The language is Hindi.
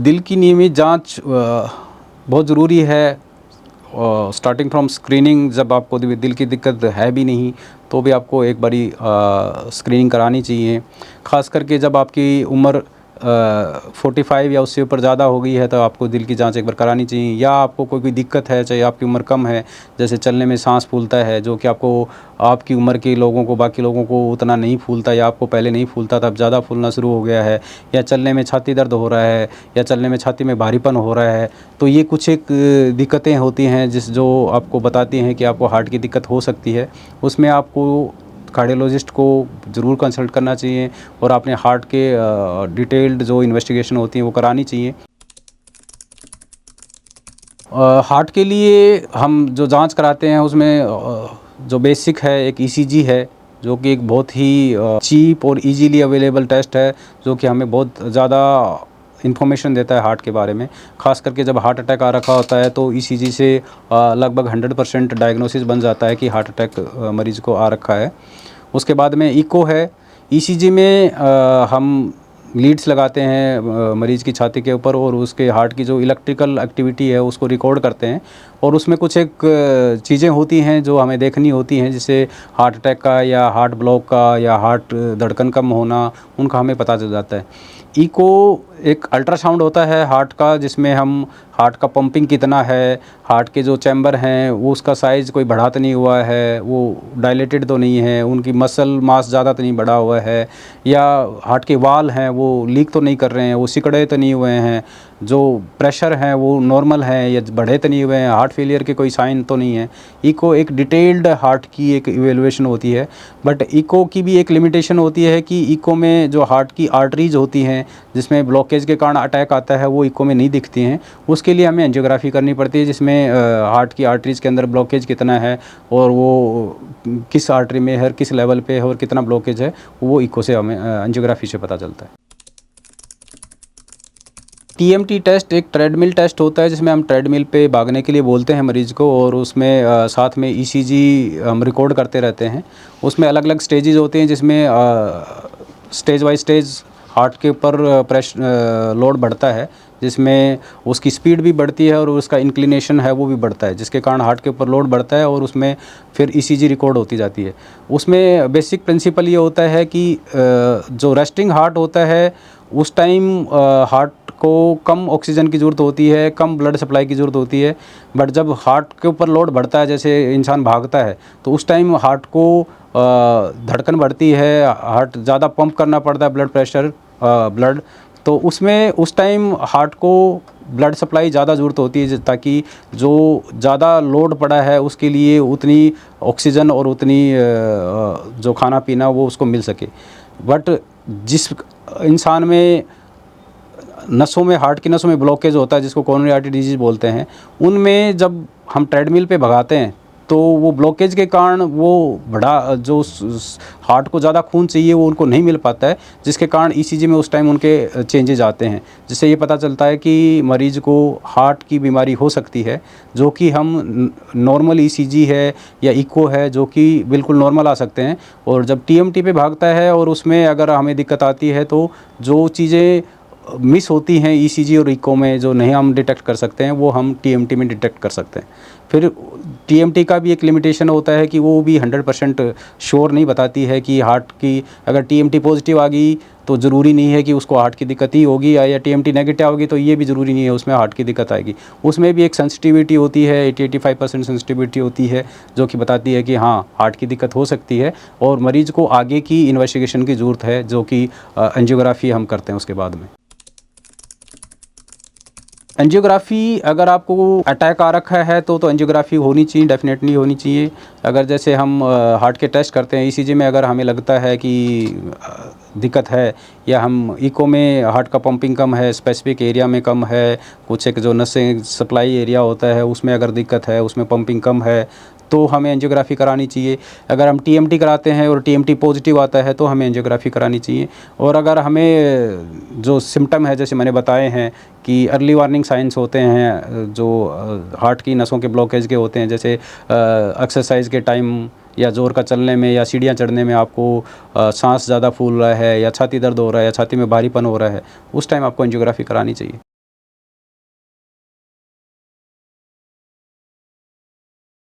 दिल की नियमित जांच बहुत ज़रूरी है। स्टार्टिंग फ्रॉम स्क्रीनिंग, जब आपको दिल की दिक्कत है भी नहीं तो भी आपको एक बारी स्क्रीनिंग करानी चाहिए। ख़ास करके जब आपकी उम्र 45 या उससे ऊपर ज़्यादा हो गई है तो आपको दिल की जांच एक बार करानी चाहिए। या आपको कोई भी दिक्कत है, चाहे आपकी उम्र कम है, जैसे चलने में सांस फूलता है, जो कि आपकी उम्र के लोगों को, बाकी लोगों को उतना नहीं फूलता, या आपको पहले नहीं फूलता था, अब ज़्यादा फूलना शुरू हो गया है, या चलने में छाती दर्द हो रहा है, या चलने में छाती में भारीपन हो रहा है, तो ये कुछ एक दिक्कतें होती हैं जो आपको बताती हैं कि आपको हार्ट की दिक्कत हो सकती है। उसमें आपको कार्डियोलॉजिस्ट को ज़रूर कंसल्ट करना चाहिए और अपने हार्ट के डिटेल्ड जो इन्वेस्टिगेशन होती हैं वो करानी चाहिए। हार्ट के लिए हम जो जांच कराते हैं उसमें जो बेसिक है, एक ईसीजी है, जो कि एक बहुत ही चीप और इजीली अवेलेबल टेस्ट है, जो कि हमें बहुत ज़्यादा इन्फॉर्मेशन देता है हार्ट के बारे में। ख़ास करके जब हार्ट अटैक आ रखा होता है तो ईसीजी से लगभग 100% डायग्नोसिस बन जाता है कि हार्ट अटैक मरीज़ को आ रखा है। उसके बाद में इको है। ईसीजी में हम लीड्स लगाते हैं मरीज़ की छाती के ऊपर और उसके हार्ट की जो इलेक्ट्रिकल एक्टिविटी है उसको रिकॉर्ड करते हैं, और उसमें कुछ एक चीज़ें होती हैं जो हमें देखनी होती हैं, जैसे हार्ट अटैक का या हार्ट ब्लॉक का या हार्ट धड़कन कम होना, उनका हमें पता चल जाता है। इको एक अल्ट्रासाउंड होता है हार्ट का, जिसमें हम हार्ट का पंपिंग कितना है, हार्ट के जो चैम्बर हैं वो उसका साइज़ कोई बढ़ा तो नहीं हुआ है, वो डायलेटेड तो नहीं है, उनकी मसल मास ज़्यादा तो नहीं बढ़ा हुआ है, या हार्ट के वाल हैं वो लीक तो नहीं कर रहे हैं, वो सिकुड़े तो नहीं हुए हैं, जो प्रेशर है वो नॉर्मल है या बढ़े तो नहीं हुए हैं, हार्ट फेलियर के कोई साइन तो नहीं है। इको एक डिटेल्ड हार्ट की एक इवेलुएशन होती है, बट इको की भी एक लिमिटेशन होती है कि इको में जो हार्ट की आर्टरीज होती हैं जिसमें ब्लॉकेज के कारण अटैक आता है वो इको में नहीं दिखती हैं। उसके लिए हमें एंजियोग्राफी करनी पड़ती है, जिसमें हार्ट की आर्टरीज के अंदर ब्लॉकेज कितना है और वो किस आर्टरी में है, किस लेवल पे है और कितना ब्लॉकेज है, वो इको से हमें एंजियोग्राफी से पता चलता है। टीएमटी टेस्ट एक ट्रेडमिल टेस्ट होता है, जिसमें हम ट्रेडमिल पे भागने के लिए बोलते हैं मरीज़ को, और उसमें साथ में ईसीजी हम रिकॉर्ड करते रहते हैं। उसमें अलग अलग स्टेजेस होते हैं, जिसमें स्टेज बाय स्टेज हार्ट के ऊपर लोड बढ़ता है, जिसमें उसकी स्पीड भी बढ़ती है और उसका इंक्लिनेशन है वो भी बढ़ता है, जिसके कारण हार्ट के ऊपर लोड बढ़ता है और उसमें फिर ईसीजी रिकॉर्ड होती जाती है। उसमें बेसिक प्रिंसिपल ये होता है कि जो रेस्टिंग हार्ट होता है उस टाइम हार्ट को कम ऑक्सीजन की ज़रूरत होती है, कम ब्लड सप्लाई की ज़रूरत होती है। बट जब हार्ट के ऊपर लोड बढ़ता है, जैसे इंसान भागता है, तो उस टाइम हार्ट को धड़कन बढ़ती है, हार्ट ज़्यादा पंप करना पड़ता है, ब्लड प्रेशर ब्लड, तो उसमें उस टाइम हार्ट को ब्लड सप्लाई ज़्यादा ज़रूरत होती है, ताकि जो ज़्यादा लोड पड़ा है उसके लिए उतनी ऑक्सीजन और उतनी जो खाना पीना वो उसको मिल सके। बट जिस इंसान में नसों में, हार्ट की नसों में ब्लॉकेज होता है, जिसको कोरोनरी आर्टरी डिजीज़ बोलते हैं, उनमें जब हम ट्रेडमिल पे भगाते हैं तो वो ब्लॉकेज के कारण वो बड़ा जो हार्ट को ज़्यादा खून चाहिए वो उनको नहीं मिल पाता है, जिसके कारण ईसीजी में उस टाइम उनके चेंजेज आते हैं, जिससे ये पता चलता है कि मरीज़ को हार्ट की बीमारी हो सकती है, जो कि हम नॉर्मल ईसीजी है या इको है जो कि बिल्कुल नॉर्मल आ सकते हैं। और जब टीएमटी पे भागता है और उसमें अगर हमें दिक्कत आती है तो जो चीज़ें मिस होती हैं ईसीजी और इको में, जो नहीं हम डिटेक्ट कर सकते हैं, वो हम टीएमटी में डिटेक्ट कर सकते हैं। फिर टीएमटी का भी एक लिमिटेशन होता है कि वो भी 100% श्योर नहीं बताती है कि हार्ट की, अगर टीएमटी पॉजिटिव आ गई तो ज़रूरी नहीं है कि उसको हार्ट की दिक्कत ही होगी, या टीएमटी नेगेटिव होगी तो ये भी ज़रूरी नहीं है उसमें हार्ट की दिक्कत आएगी। उसमें भी एक सेंसिटिविटी होती है, 80-85% सेंसिटिविटी होती है, जो कि बताती है कि हाँ हार्ट की दिक्कत हो सकती है और मरीज़ को आगे की इन्वेस्टिगेशन की ज़रूरत है, जो कि एंजियोग्राफी हम करते हैं उसके बाद में। एंजियोग्राफी, अगर आपको अटैक आ रखा है तो एंजियोग्राफी होनी चाहिए, डेफिनेटली होनी चाहिए। अगर जैसे हम हार्ट के टेस्ट करते हैं, ईसीजी में अगर हमें लगता है कि दिक्कत है, या हम इको में हार्ट का पंपिंग कम है, स्पेसिफिक एरिया में कम है, कुछ एक जो नसें सप्लाई एरिया होता है उसमें अगर दिक्कत है, उसमें पंपिंग कम है, तो हमें एंजियोग्राफी करानी चाहिए। अगर हम टीएमटी कराते हैं और टीएमटी पॉजिटिव आता है तो हमें एंजियोग्राफी करानी चाहिए। और अगर हमें जो सिम्टम है, जैसे मैंने बताए हैं कि अर्ली वार्निंग साइंस होते हैं जो हार्ट की नसों के ब्लॉकेज के होते हैं, जैसे एक्सरसाइज के टाइम या ज़ोर का चलने में या सीढ़ियाँ चढ़ने में आपको सांस ज़्यादा फूल रहा है, या छाती दर्द हो रहा है, या छाती में भारीपन हो रहा है, उस टाइम आपको एंजियोग्राफी करानी चाहिए।